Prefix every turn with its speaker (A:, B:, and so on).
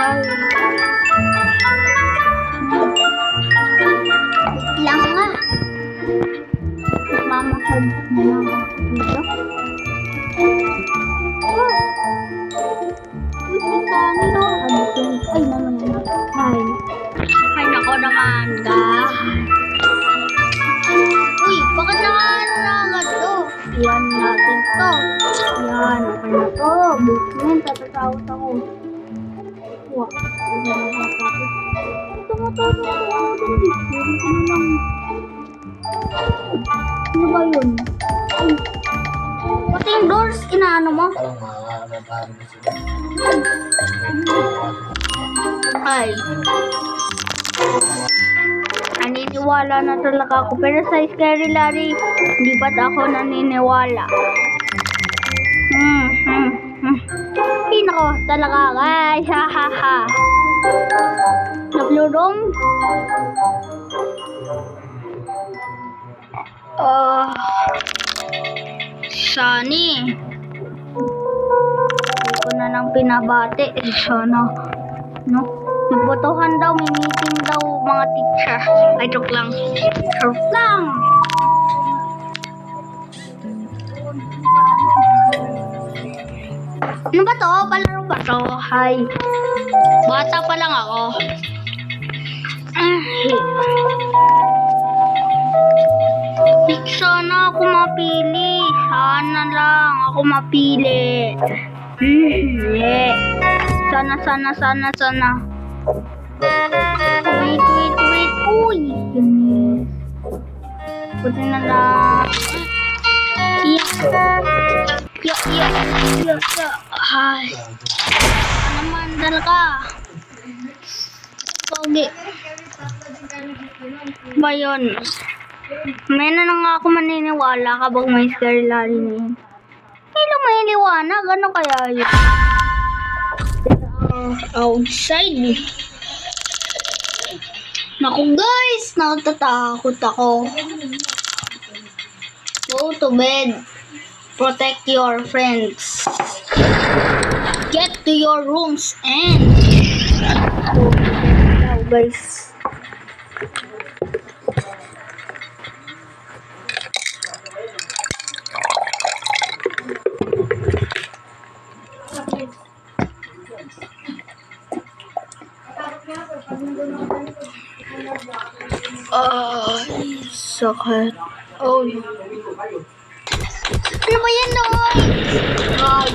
A: Ay. Lang nga. Mamahal na lang ako dito. Ay, naman na. Ay. Ay, nako naman, Uy, bakit nakakalagan to? Yan natin to. Yan, okay na to. Basement, tatatawag ako. Wah, ay na nakakapit. Tumatawag ako ng basement. Ano lang? Ano ba yun? Ay. Pati yung doors, inaano mo? Ay. Naniniwala na talaga ako. Pero sa Scary Larry, hindi ba't ako naniniwala? Pinako talaga guys. Hahaha. Na blue room? Sunny. Hindi ko na nang pinabati. Sana. No? Nagbotohan daw, may meeting daw mga teacher. Ay, joke lang. Joke lang! Ano ba to? Palaro ba to? Hi. Bata pa lang ako. Sana ako mapili. Sana lang ako mapili. Sana. Wait. Uy! Ganyan. Pwede na lang. Yeah. Ay. Naman talaga. Pogi. Ba yun? May na nga ako maniniwala kapag may Scary Larry na yun. Hindi lang may liwanag. Ano kaya yun? Outside. Naku guys, natatakot ako. Go to bed. Protect your friends. Get to your rooms and go to bed now guys. Ay, sakit. Oh. Ano ba yan, Noy? Ay,